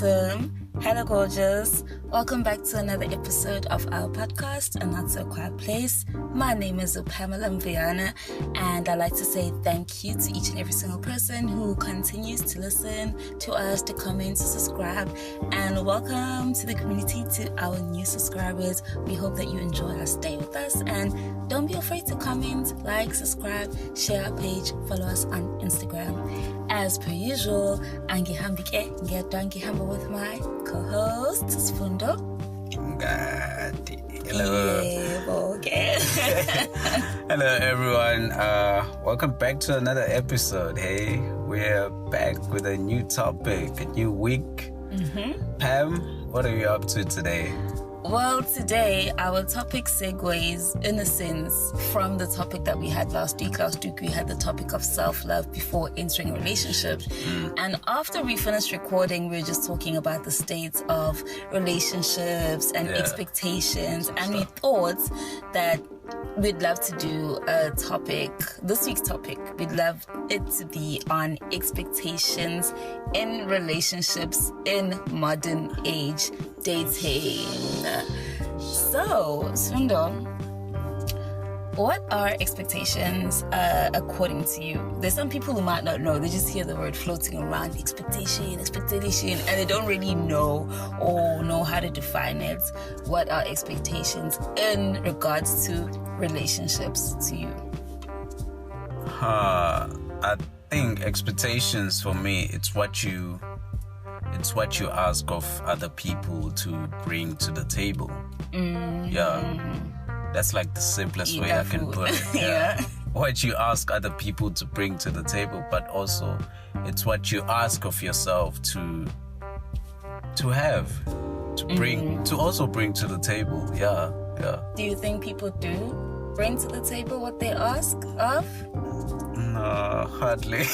awesome. Hello, gorgeous. Welcome back to another episode of our podcast, A Not So Quiet Place. My name is Pamela Mviana, and I'd like to say thank you to each and every single person who continues to listen to us, to comment, to subscribe, and welcome to the community, to our new subscribers. We hope that you enjoy our stay with us, and don't be afraid to comment, like, subscribe, share our page, follow us on Instagram. As per usual, ngihamba with my co-host Sfundo. Hello. Okay. Hello everyone. Welcome back to another episode. Hey, we're back with a new topic, a new week. Pam, what are you up to today? Well, today our topic segues in a sense from the topic that we had last week. Last week we had the topic of self-love before entering relationships. And after we finished recording, we were just talking about the state of relationships and expectations. And we thought that we'd love to do a topic, this week's topic. We'd love it to be on expectations in relationships in modern age dating. So, Sundo, what are expectations according to you? There's some people who might not know. They just hear the word floating around, expectation, and they don't really know or know how to define it. What are expectations in regards to relationships to you? I think expectations for me, it's what you ask of other people to bring to the table. That's like the simplest way I can put it. What you ask other people to bring to the table, but also it's what you ask of yourself to have, to bring, to also bring to the table. Do you think people do bring to the table what they ask of? No, hardly.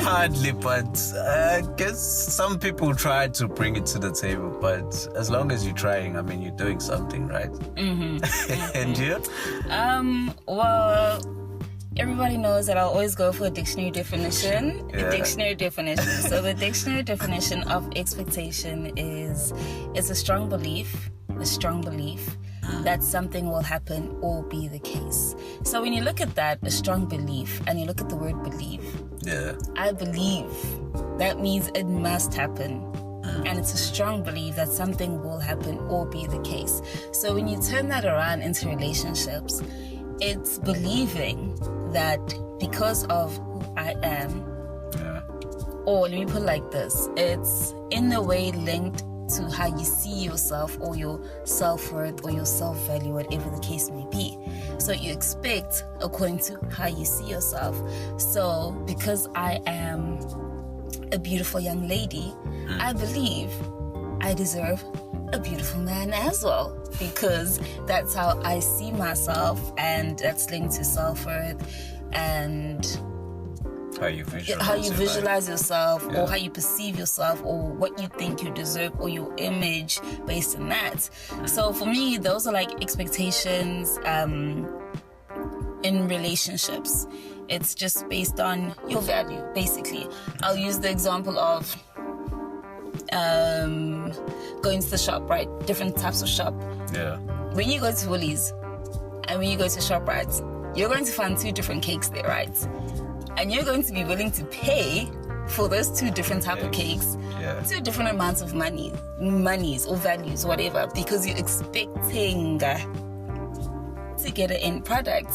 Hardly, but I guess some people try to bring it to the table, but as long as you're trying, I mean, you're doing something, right? And you? Well, everybody knows that I'll always go for a dictionary definition. So the dictionary definition of expectation is it's a strong belief that something will happen or be the case. So when you look at that, a strong belief, and you look at the word believe, I believe, that means it must happen. And it's a strong belief that something will happen or be the case. So when you turn that around into relationships, it's believing that because of who I am, or let me put it like this, it's in a way linked to how you see yourself or your self-worth or your self-value, whatever the case may be. So you expect according to how you see yourself. So because I am a beautiful young lady, I believe I deserve a beautiful man as well, because that's how I see myself, and that's linked to self-worth and how you visualize yourself, or how you perceive yourself, or what you think you deserve, or your image based on that. So for me, those are like expectations in relationships. It's just based on your value, basically. I'll use the example of going to the shop, right? Different types of shop. When you go to Woolies and when you go to ShopRite, you're going to find two different cakes there, right? And you're going to be willing to pay for those two different type of cakes, two different amounts of monies or values, whatever, because you're expecting to get an end product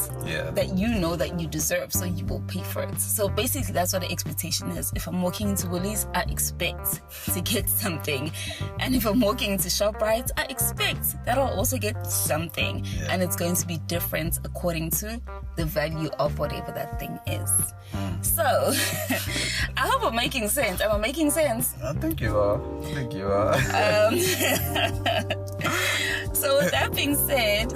that you know that you deserve, so you will pay for it. So basically that's what the expectation is. If I'm walking into Woolies, I expect to get something, and if I'm walking into ShopRite, I expect that I'll also get something, and it's going to be different according to the value of whatever that thing is. So I hope I'm making sense. Am I making sense? I think you are. So with that being said,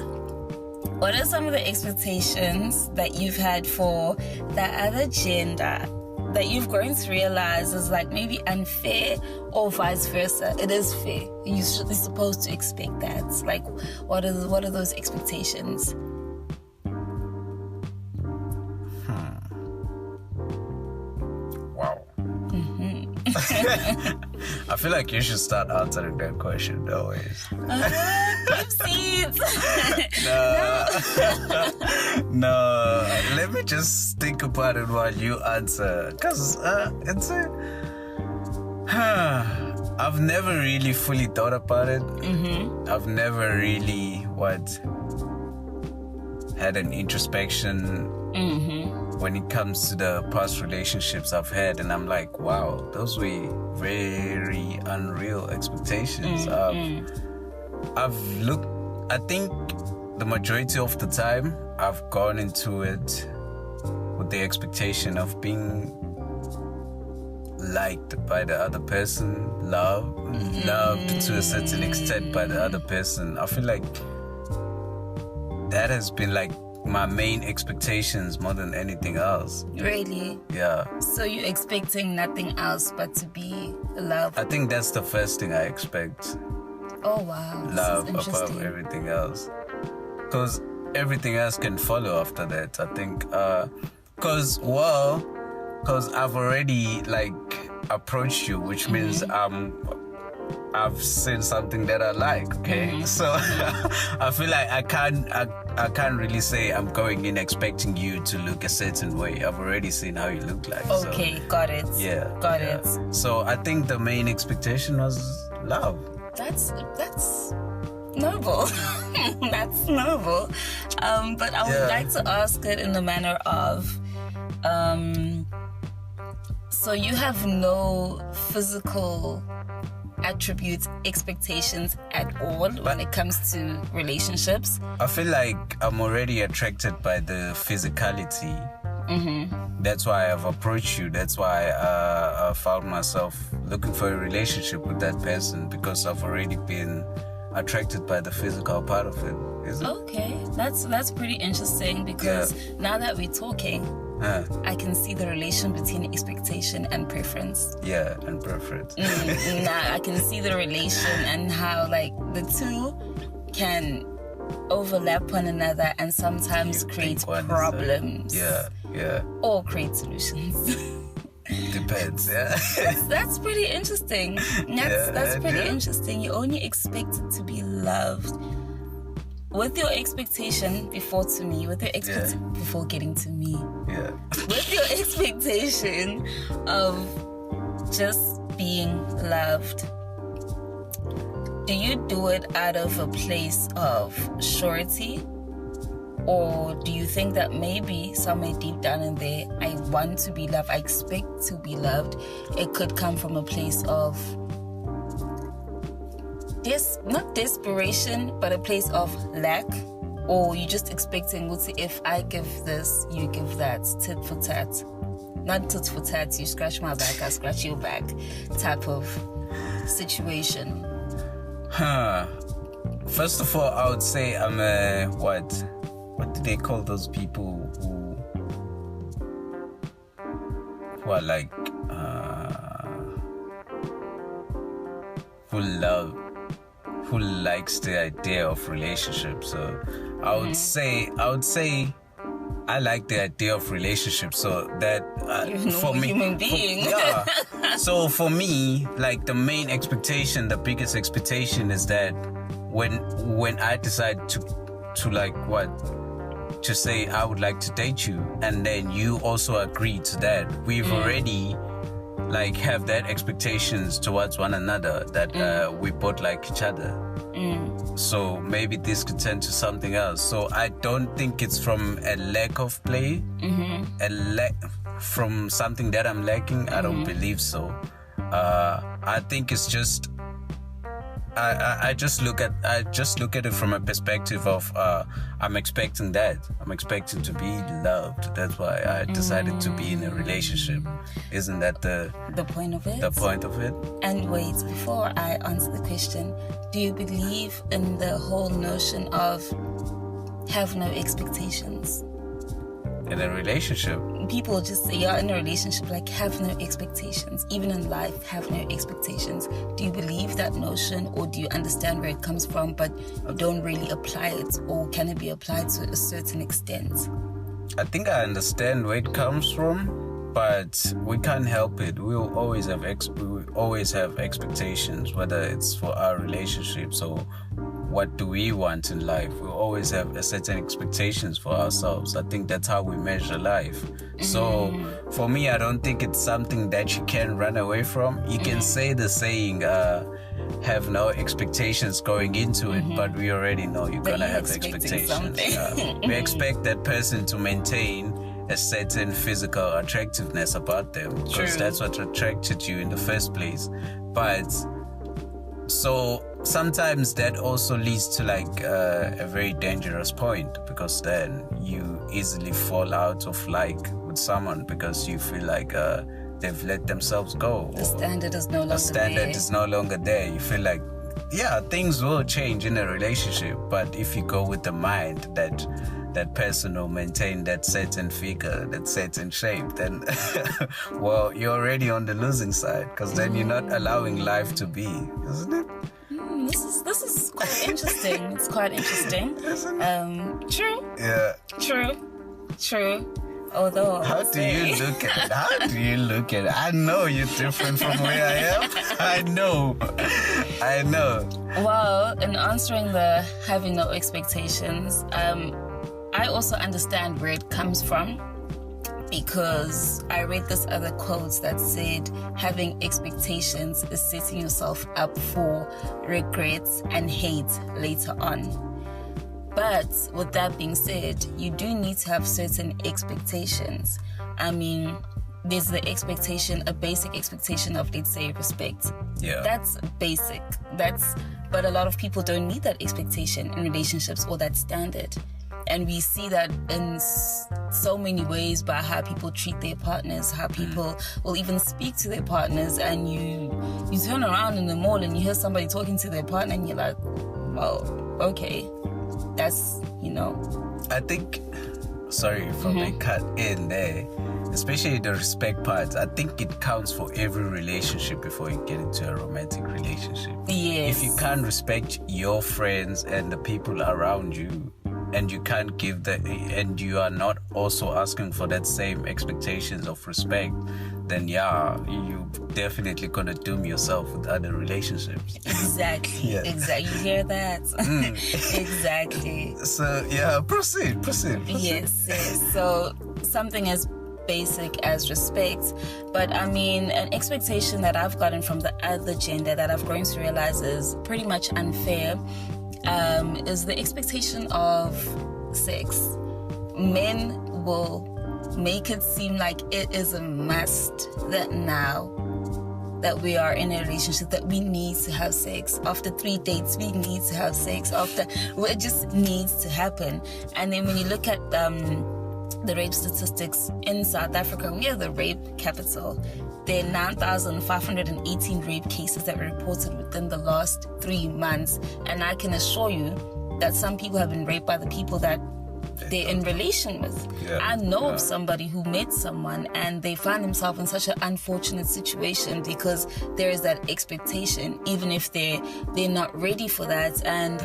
what are some of the expectations that you've had for the other gender that you've grown to realize is like maybe unfair, or vice versa? It is fair. You're supposed to expect that. Like, what are those expectations? Wow. I feel like you should start answering that question always. Seeds. No. Let me just think about it while you answer. Because it's a... I've never really fully thought about it. I've never really, had an introspection when it comes to the past relationships I've had, and I'm like, wow, those were very unreal expectations. I've looked, I think the majority of the time I've gone into it with the expectation of being liked by the other person, loved to a certain extent by the other person. I feel like that has been like my main expectations more than anything else. Really? Yeah. So you're expecting nothing else but to be loved? I think that's the first thing I expect. Oh wow. Love above everything else. Because everything else can follow after that, I think. Because I've already approached you, which means I've seen something that I like, okay? So I feel like I can't really say I'm going in expecting you to look a certain way. I've already seen how you look like. Okay, so, got it. Yeah. Got it. So I think the main expectation was love. That's noble. That's noble. But I would like to ask it in the manner of so you have no physical attributes, expectations at all when it comes to relationships? I feel like I'm already attracted by the physicality. That's why I've approached you. That's why I found myself looking for a relationship with that person, because I've already been attracted by the physical part of it. Okay, that's pretty interesting, because now that we're talking, I can see the relation between expectation and preference. Yeah, and preference. Now I can see the relation and how the two can overlap one another and sometimes create problems. Yeah. Or create solutions. Depends, yeah. That's pretty interesting. That's pretty interesting. You only expect it to be loved. With your expectation before getting to me. Yeah. With your expectation of just being loved, do you do it out of a place of surety? Or do you think that maybe somewhere deep down in there, I want to be loved, I expect to be loved? It could come from a place of not desperation, but a place of lack, or you just expecting, if I give this, you give that, tit for tat. Not tit for tat, you scratch my back, I scratch your back type of situation. First of all, I would say I'm a, what do they call those people who are who likes the idea of relationship? So I would say I like the idea of relationship, so that for me, human being. So for me, the main expectation, the biggest expectation is that when I decide to say I would like to date you, and then you also agree to that, we've already have that expectations towards one another, that we both like each other. So maybe this could turn to something else. So I don't think it's from a lack of play, from something that I'm lacking. I don't believe so. I think it's just I just look at it from a perspective of I'm expecting that. I'm expecting to be loved. That's why I decided to be in a relationship. Isn't that the point of it? The point of it. And wait, before I answer the question, do you believe in the whole notion of have no expectations? In a relationship, people just say you're in a relationship, have no expectations. Even in life, have no expectations. Do you believe that notion, or do you understand where it comes from, but you don't really apply it, or can it be applied to a certain extent? I think I understand where it comes from, But we can't help it. We will always have expectations, whether it's for our relationships or what do we want in life. We'll always have a certain expectations for ourselves. I think that's how we measure life. So for me, I don't think it's something that you can run away from. You can say the saying, have no expectations going into it, but we already know you're gonna have expectations. We expect that person to maintain a certain physical attractiveness about them, because that's what attracted you in the first place. But so sometimes that also leads to like a very dangerous point, because then you easily fall out of like with someone because you feel like they've let themselves go. The standard is no longer there. You feel like, yeah, things will change in a relationship, but if you go with the mind that that person will maintain that certain figure, that certain shape, then well, you're already on the losing side, because then you're not allowing life to be, isn't it? This is quite interesting. It's quite interesting. True. Yeah. True. Although, how do you look at it? I know you're different from where I am. I know. Well, in answering the having no expectations, I also understand where it comes from, because I read this other quote that said having expectations is setting yourself up for regrets and hate later on. But with that being said, you do need to have certain expectations. I mean, there's the expectation, a basic expectation of, let's say, respect. Yeah. That's basic. But a lot of people don't need that expectation in relationships or that standard. And we see that in so many ways by how people treat their partners, how people will even speak to their partners, and you turn around in the mall and you hear somebody talking to their partner and you're like, well, okay, that's, I think, sorry if I may cut in there, especially the respect part, I think it counts for every relationship before you get into a romantic relationship. Yes. If you can't respect your friends and the people around you, and you can't give and you are not also asking for that same expectations of respect, then yeah, you definitely gonna doom yourself with other relationships. Exactly. Yeah. Exactly. You hear that? Exactly. So yeah, proceed. Yes. So something as basic as respect, but I mean, an expectation that I've gotten from the other gender that I've grown to realize is pretty much unfair. Is the expectation of sex. Men will make it seem like it is a must that now that we are in a relationship that we need to have sex. After 3 dates, we need to have sex. It just needs to happen. And then when you look at the rape statistics in South Africa, we are the rape capital. There are 9,518 rape cases that were reported within the last 3 months. And I can assure you that some people have been raped by the people that they're in relation with. Yeah. I know of somebody who met someone and they found themselves in such an unfortunate situation because there is that expectation, even if they're not ready for that. And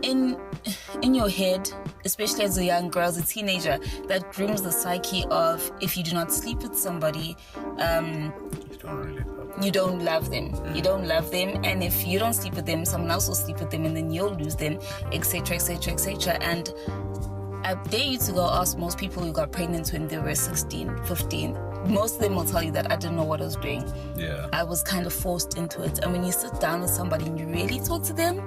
in your head, especially as a young girl, as a teenager, that grooms the psyche of, if you do not sleep with somebody, you don't love them. You don't love them, and if you don't sleep with them, someone else will sleep with them, and then you'll lose them, etc., etc., etc. And I dare you to go ask most people who got pregnant when they were 16, 15. Most of them will tell you that I didn't know what I was doing. Yeah. I was kind of forced into it. And when you sit down with somebody and you really talk to them,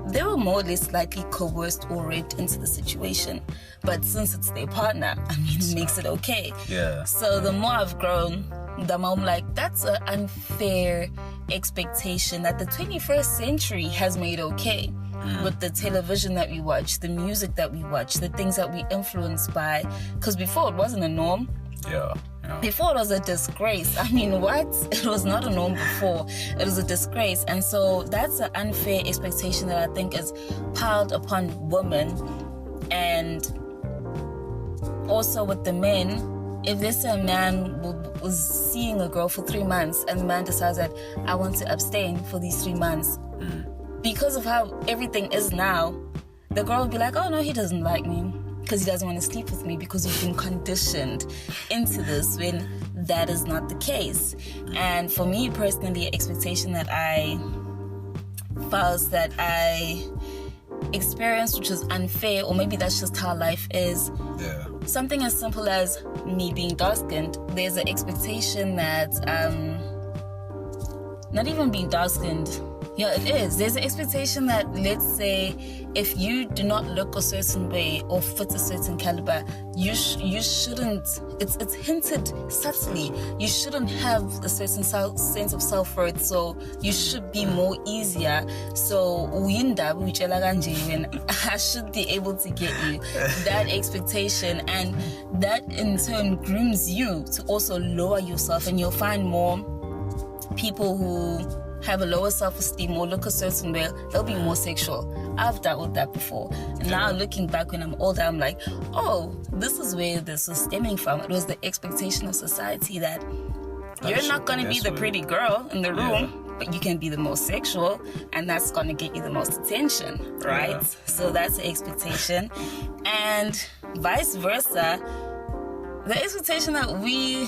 they were more or less likely coerced or raped into the situation. But since it's their partner, I mean, it makes it okay. Yeah. So the more I've grown, the more I'm like, that's an unfair expectation that the 21st century has made okay. With the television that we watch, the music that we watch, the things that we influenced by. Because before it wasn't a norm. Yeah. Before it was a disgrace. I mean, what? It was not a norm before. It was a disgrace. And so that's an unfair expectation that I think is piled upon women. And also with the men, if this a man was seeing a girl for 3 months and the man decides that I want to abstain for these 3 months, because of how everything is now, the girl will be like, oh no, he doesn't like me. because he doesn't want to sleep with me because we've been conditioned into this when that is not the case. And for me personally, an expectation that I felt that I experienced, which was unfair, or maybe that's just how life is. Yeah. Something as simple as me being dark-skinned, there's an expectation that, not even being dark-skinned, yeah, it is. There's an expectation that, let's say, if you do not look a certain way or fit a certain caliber, you shouldn't. It's hinted subtly. You shouldn't have a certain sense of self-worth. So you should be more easier. So I should be able to get you that expectation, and that in turn grooms you to also lower yourself, and you'll find more people who have a lower self-esteem or look a certain way, they'll be more sexual. I've dealt with that before. And now looking back when I'm older, I'm like, oh, this is where this was stemming from. It was the expectation of society that you're not going to be the pretty girl in the room, but you can be the most sexual, and that's going to get you the most attention, right? Yeah. So that's the expectation. And vice versa, the expectation that we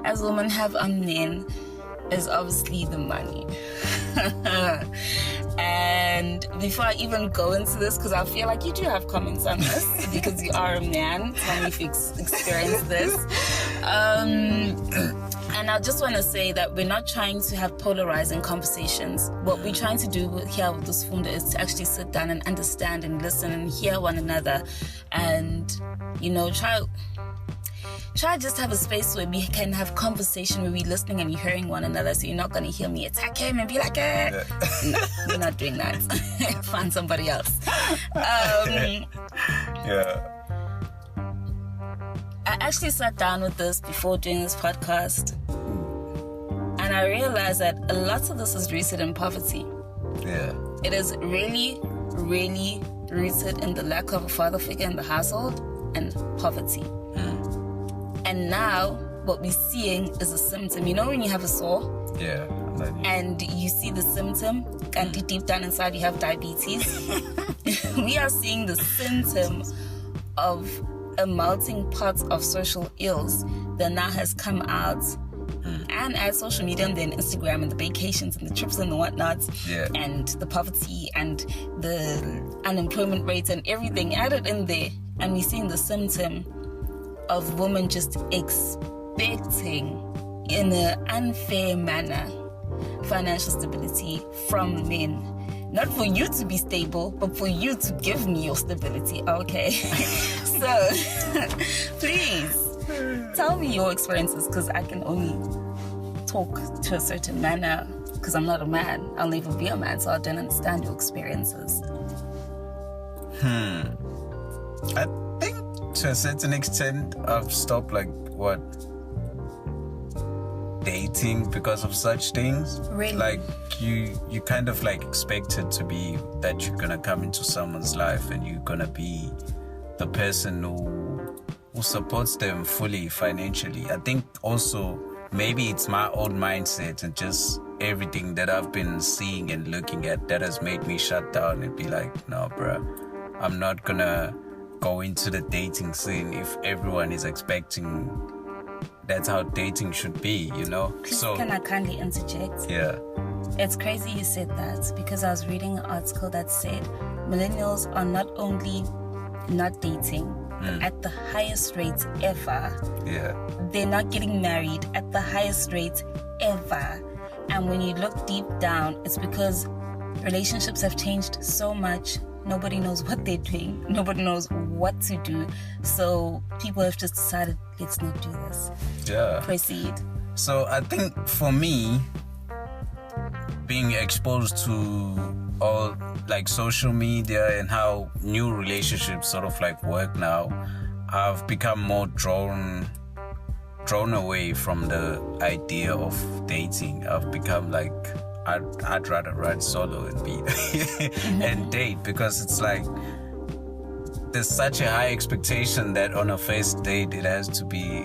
as women have on men is obviously the money. And before I even go into this, because I feel like you do have comments on this because you are a man, tell me if you experienced this. And I just want to say that we're not trying to have polarizing conversations. What we're trying to do here with this funda is to actually sit down and understand and listen and hear one another, and try just have a space where we can have conversation, where we're listening and we're hearing one another. So you're not going to hear me attack him and be like, No, we're not doing that. Find somebody else. Yeah. I actually sat down with this before doing this podcast, and I realized that a lot of this is rooted in poverty. Yeah. It is really, really rooted in the lack of a father figure in the household and poverty. And now what we're seeing is a symptom. You know when you have a sore? Yeah. And you see the symptom, and deep down inside you have diabetes. We are seeing the symptom of a melting pot of social ills that now has come out. And add social media and then Instagram and the vacations and the trips and the whatnots, and the poverty and the unemployment rates and everything added in there. And we're seeing the symptom of women just expecting, in an unfair manner, financial stability from men. Not for you to be stable, but for you to give me your stability, okay? So, please, tell me your experiences, because I can only talk to a certain manner, because I'm not a man. I'll never be a man, so I don't understand your experiences. I think to a certain extent I've stopped dating because of such things. Really? Like you kind of expect it to be that you're gonna come into someone's life and you're gonna be the person who supports them fully financially. I think also maybe it's my own mindset and just everything that I've been seeing and looking at that has made me shut down and be like, no bruh, I'm not gonna go into the dating scene if everyone is expecting that's how dating should be, Please, can I kindly interject? Yeah. It's crazy you said that, because I was reading an article that said millennials are not only not dating, but at the highest rate ever. Yeah. They're not getting married at the highest rate ever. And when you look deep down, it's because relationships have changed so much. Nobody knows what they're doing. Nobody knows what to do. So people have just decided, let's not do this. Yeah. Proceed. So I think for me, being exposed to all social media and how new relationships sort of work now, I've become more drawn away from the idea of dating. I've become I'd rather ride solo and be and date, because it's there's such a high expectation that on a first date it has to be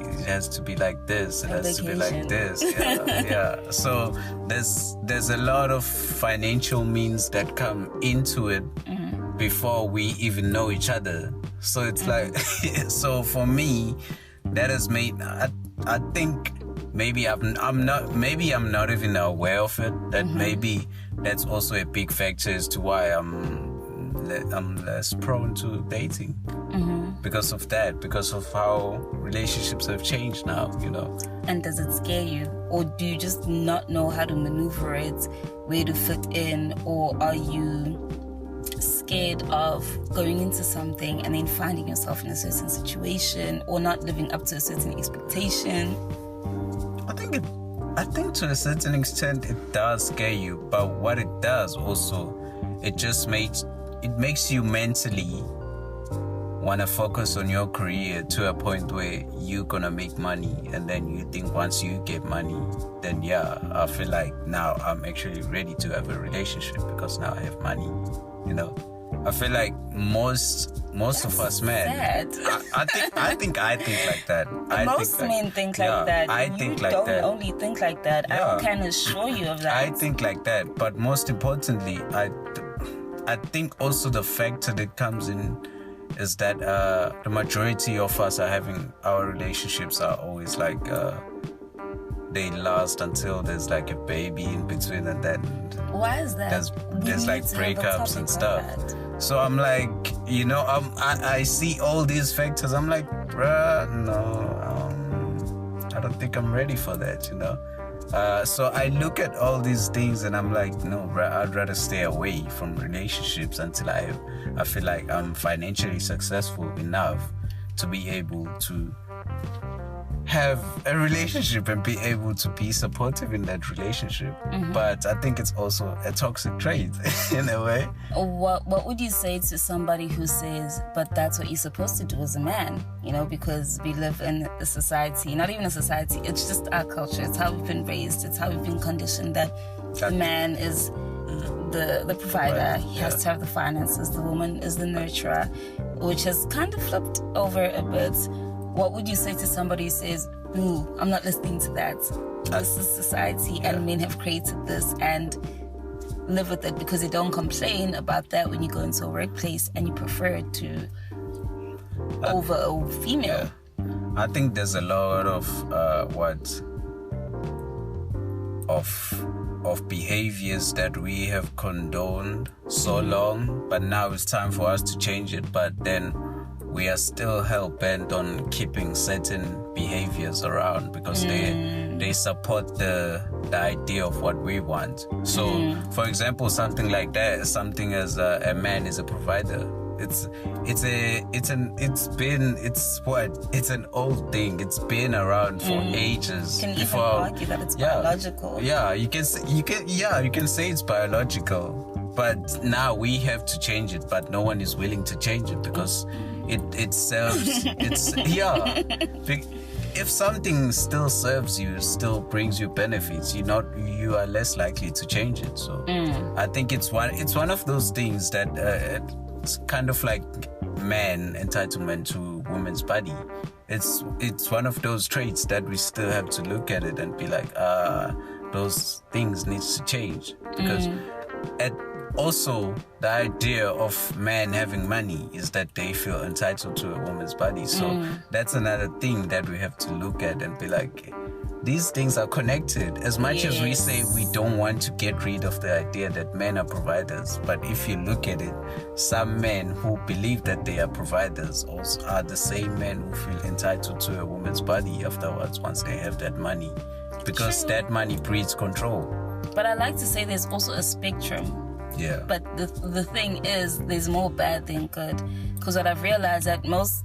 like this, it has to be like this. Yeah. So there's a lot of financial means that come into it before we even know each other. So it's like, so for me, that has made, I think maybe I'm not even aware of it, that maybe that's also a big factor as to why I'm less prone to dating. Because of that, because of how relationships have changed now, you know. And does it scare you? Or do you just not know how to maneuver it, where to fit in? Or are you scared of going into something and then finding yourself in a certain situation or not living up to a certain expectation? I think to a certain extent it does scare you, but what it does also, it makes you mentally want to focus on your career to a point where you're gonna make money, and then you think once you get money, then I feel like now I'm actually ready to have a relationship because now I have money, you know. I feel like most of us men, I think like that. Most men think like that. I think like that. that. You don't only think like that. Yeah. I can assure you of that. I think like that, but most importantly, I think also the factor that comes in is that the majority of us are having our relationships are always like they last until there's like a baby in between, and then why is that? There's like breakups and stuff. So I'm like, you know, I see all these factors. I'm like, bruh, no, I don't think I'm ready for that, you know. So I look at all these things and I'm like, no, bruh, I'd rather stay away from relationships until I feel like I'm financially successful enough to be able to have a relationship and be able to be supportive in that relationship. But I think it's also a toxic trait in a way. What would you say to somebody who says, but that's what you're supposed to do as a man, you know, because we live in a society, not even a society, it's just our culture, it's how we've been raised, it's how we've been conditioned that the man is the provider, right. He has to have the finances, the woman is the nurturer, which has kind of flipped over a bit. What would you say to somebody who says, ooh, I'm not listening to that. This is society and men have created this and live with it because they don't complain about that when you go into a workplace and you prefer it to over a female. Yeah. I think there's a lot of behaviors that we have condoned so long, but now it's time for us to change it. But then we are still hell-bent on keeping certain behaviors around because they support the idea of what we want. So, for example, something like that, something as a man is a provider. It's an old thing. It's been around for ages. Can you even argue that it's biological? Yeah, you can say it's biological, but now we have to change it. But no one is willing to change it because it serves. If something still serves you, still brings you benefits, you are less likely to change it. So I think it's one of those things that it's kind of like man entitlement to woman's body. It's one of those traits that we still have to look at it and be like, those things needs to change because also the idea of men having money is that they feel entitled to a woman's body. So that's another thing that we have to look at and be like, these things are connected. As much as we say we don't want to get rid of the idea that men are providers, but if you look at it, some men who believe that they are providers also are the same men who feel entitled to a woman's body afterwards once they have that money, because that money breeds control. But I like to say there's also a spectrum. Yeah. But the thing is, there's more bad than good. Because what I've realized that most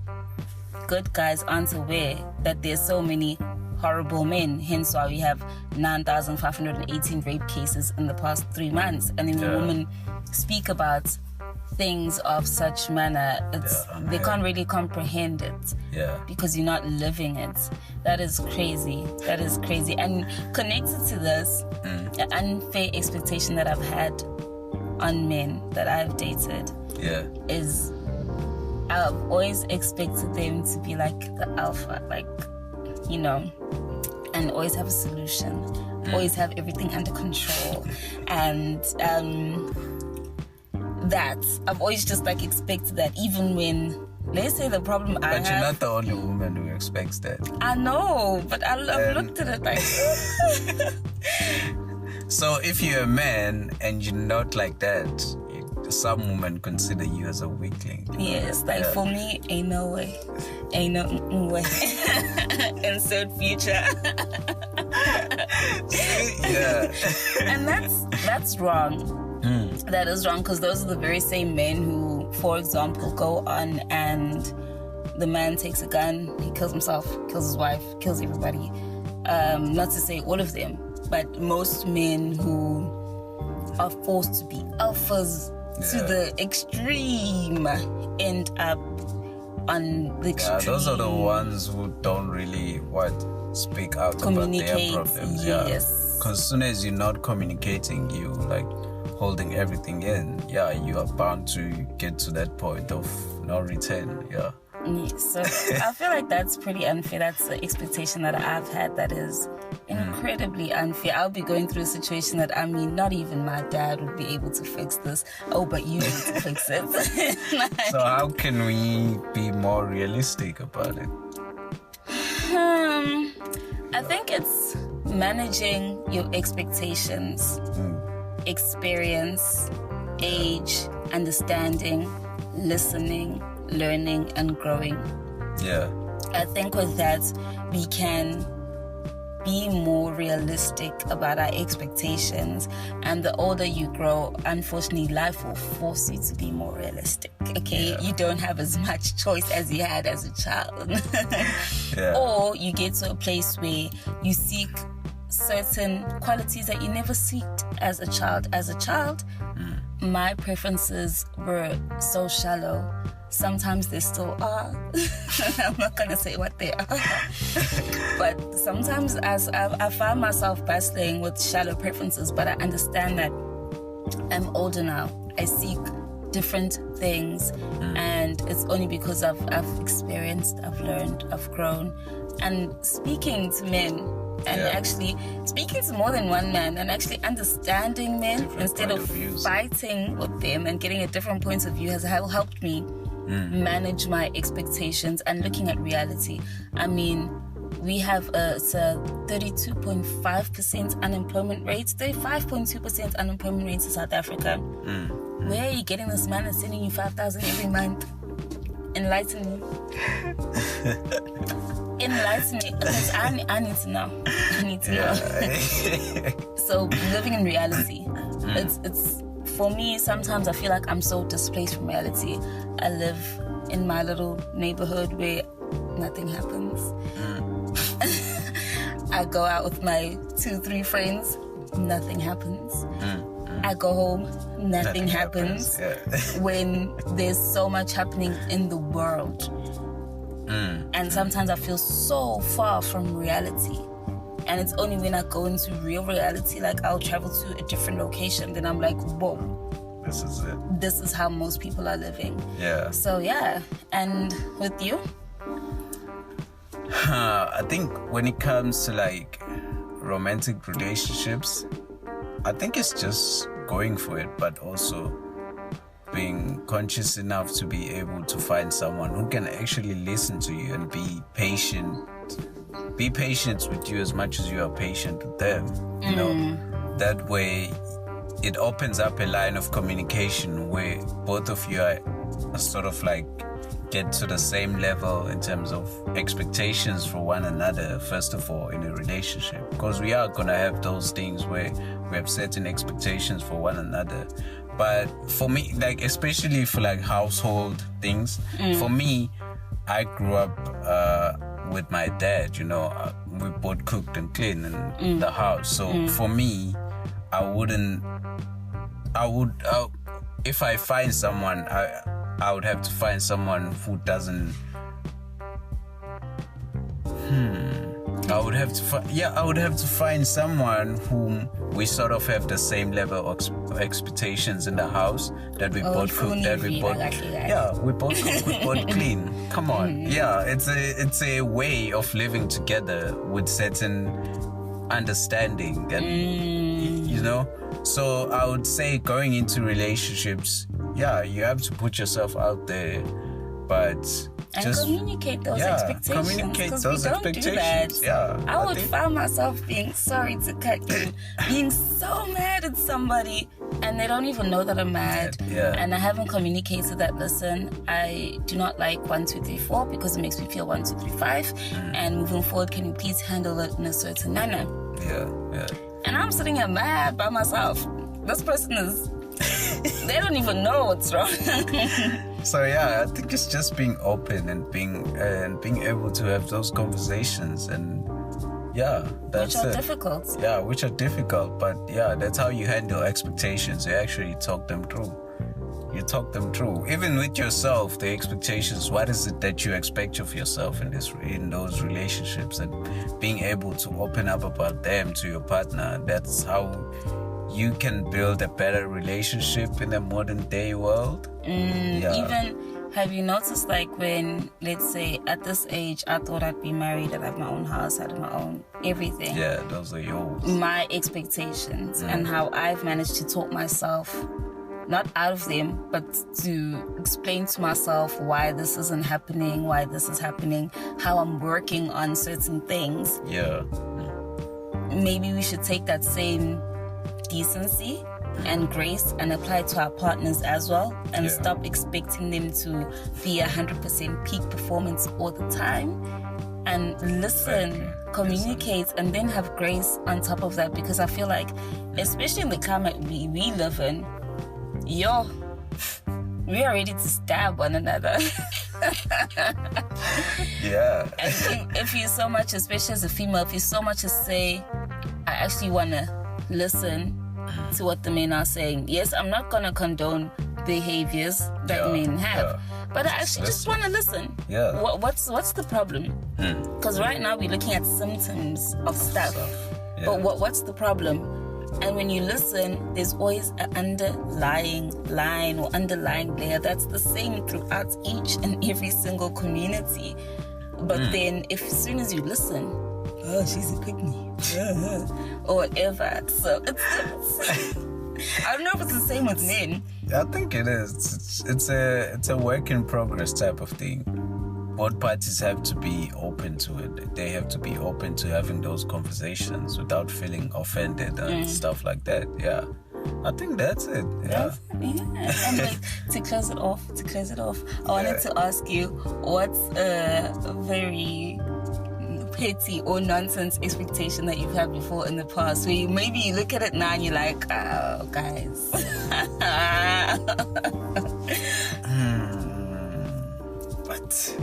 good guys aren't aware that there's so many horrible men. Hence why we have 9,518 rape cases in the past 3 months. And then when women speak about things of such manner, they can't really comprehend it. Yeah. Because you're not living it. That is crazy. That is crazy. And connected to this, an unfair expectation that I've had on men that I've dated is I've always expected them to be like the alpha, like, you know, and always have a solution, always have everything under control. And that I've always just like expected that even when let's say the problem I have. But you're not the only woman who expects that. I know, but I've looked at it like. So if you're a man and you're not like that, some women consider you as a weakling. Yes, like for me, ain't no way. Ain't no way. Insert future. Yeah. And that's wrong. That is wrong, because those are the very same men who, for example, go on and the man takes a gun, he kills himself, kills his wife, kills everybody. Not to say all of them, but most men who are forced to be alphas to the extreme end up on the extreme. Yeah, those are the ones who don't really speak out about their problems. Yes. Because as soon as you're not communicating, you like holding everything in, you are bound to get to that point of no return. So I feel like that's pretty unfair. That's the expectation that I've had that is incredibly unfair. I'll be going through a situation that, I mean, not even my dad would be able to fix this. Oh, but you need to fix it. So how can we be more realistic about it? I think it's managing your expectations, experience, age, understanding, listening, learning, and growing. Yeah. I think with that, we can be more realistic about our expectations. And the older you grow, unfortunately, life will force you to be more realistic. Okay? Yeah. You don't have as much choice as you had as a child. Or you get to a place where you seek certain qualities that you never seeked as a child. As a child, my preferences were so shallow. Sometimes they still are. I'm not going to say what they are. But sometimes as I find myself battling with shallow preferences, but I understand that I'm older now. I seek different things, and it's only because I've experienced, I've learned, I've grown. And speaking to men, and actually speaking to more than one man, and actually understanding men different instead of fighting with them and getting a different point of view has helped me manage my expectations and looking at reality. I mean, we have a 32.5% unemployment rate, 35.2% unemployment rate in South Africa. Where are you getting this man that's sending you 5,000 every month? Enlighten me. Enlighten me, because I need to know. I need to know. So living in reality, it's for me, sometimes I feel like I'm so displaced from reality. I live in my little neighborhood where nothing happens. I go out with my 2-3 friends, nothing happens. I go home, nothing happens. When there's so much happening in the world. And sometimes I feel so far from reality. And it's only when I go into real reality, like I'll travel to a different location, then I'm like, whoa. This is it. This is how most people are living. Yeah. So yeah. And with you? I think when it comes to like romantic relationships, I think it's just going for it, but also being conscious enough to be able to find someone who can actually listen to you and be patient. Be patient with you as much as you are patient with them. You know, that way it opens up a line of communication where both of you are sort of like get to the same level in terms of expectations for one another, first of all, in a relationship. Because we are going to have those things where we have certain expectations for one another. But for me, like, especially for like household things, for me, I grew up with my dad, you know, we both cooked and cleaned in the house. So for me, if I find someone, I would have to find someone who doesn't. I would have to find someone whom we sort of have the same level of expectations in the house, that we both cook, that we both we both cook, we both clean. Come on, it's a way of living together with certain understanding, and you know. So I would say going into relationships, you have to put yourself out there But just communicate those expectations. Communicate those expectations. Do that. Yeah, I would find myself being sorry to cut you, being so mad at somebody, and they don't even know that I'm mad. Yeah. And I haven't communicated that. Listen, I do not like 1, 2, 3, 4 because it makes me feel 1, 2, 3, 5. And moving forward, can you please handle it in a certain manner? Yeah. And I'm sitting here mad by myself. This person is. They don't even know what's wrong. So I think it's just being open and being able to have those conversations, and that's which are it. difficult. Yeah, which are difficult, but that's how you handle expectations. You actually talk them through. You talk them through, even with yourself. The expectations. What is it that you expect of yourself in those relationships, and being able to open up about them to your partner. That's how you can build a better relationship in a modern day world. Even, have you noticed, like, when, let's say, at this age, I thought I'd be married, I'd have my own house, I'd have my own everything. Yeah, those are yours. My expectations and how I've managed to talk myself, not out of them, but to explain to myself why this isn't happening, why this is happening, how I'm working on certain things. Yeah. Maybe we should take that same decency and grace and apply it to our partners as well, and stop expecting them to be 100% peak performance all the time, and listen, communicate, and then have grace on top of that. Because I feel like, especially in the climate we live in, we are ready to stab one another. Yeah. And if you so much, especially as a female, if you so much as say, I actually want to listen to what the men are saying. Yes, I'm not going to condone behaviors that men have, but I actually just want to listen. Yeah. What's the problem? Because right now we're looking at symptoms of stuff. But what's the problem? And when you listen, there's always an underlying line or underlying layer that's the same throughout each and every single community. But then, as soon as you listen, oh, she's a pygmy, or whatever. So it's I don't know if it's the same with men. I think it is. It's a work in progress type of thing. Both parties have to be open to it. They have to be open to having those conversations without feeling offended and stuff like that. Yeah, I think that's it. Yeah. And like, to close it off, I wanted to ask you, what's a very petty or nonsense expectation that you've had before in the past, where maybe you look at it now and you're like, oh, guys. But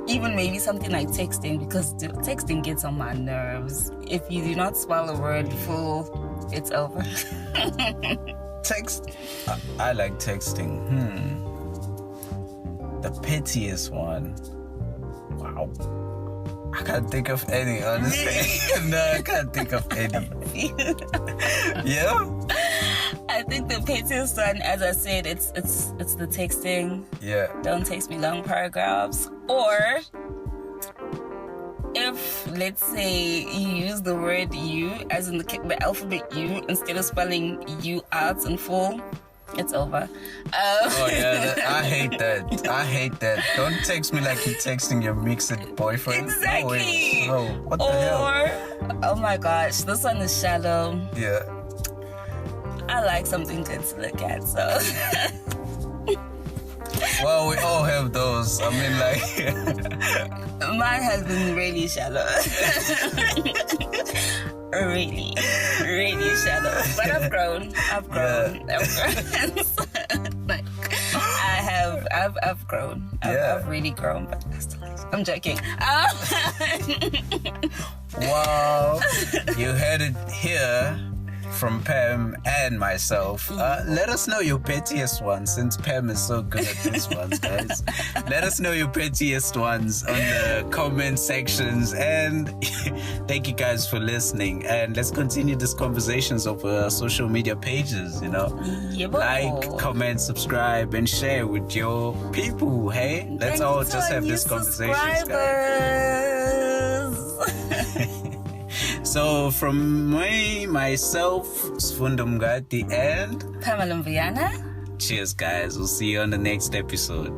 even maybe something like texting, because texting gets on my nerves. If you do not spell a word full, it's over. Text, I like texting. The pettiest one. Wow. I can't think of any, honestly. No, I can't think of any. Yeah? I think the pettiest one, as I said, it's the texting. Yeah. Don't text me long paragraphs. Or if, let's say, you use the word you, as in the alphabet U, instead of spelling you out in full, it's over. Oh yeah, I hate that. Don't text me like you're texting your mixed boyfriend. Exactly. No, what the hell? Oh my gosh, this one is shallow. Yeah. I like something good to look at, so. Well, we all have those. I mean, like. Mine has been really shallow. really shallow. But I've grown. Like, I've grown. I've really grown, but I'm joking. Wow. You heard it here from Pam and myself. Let us know your pettiest ones, since Pam is so good at these ones, guys. Let us know your pettiest ones on the comment sections, and thank you guys for listening, and let's continue these conversations over our social media pages, you know. Like, comment, subscribe, and share with your people. Hey, let's all just have these conversations, guys. So from myself, Sfundo Mngadi, and Pamela Mvuyana. Cheers, guys. We'll see you on the next episode.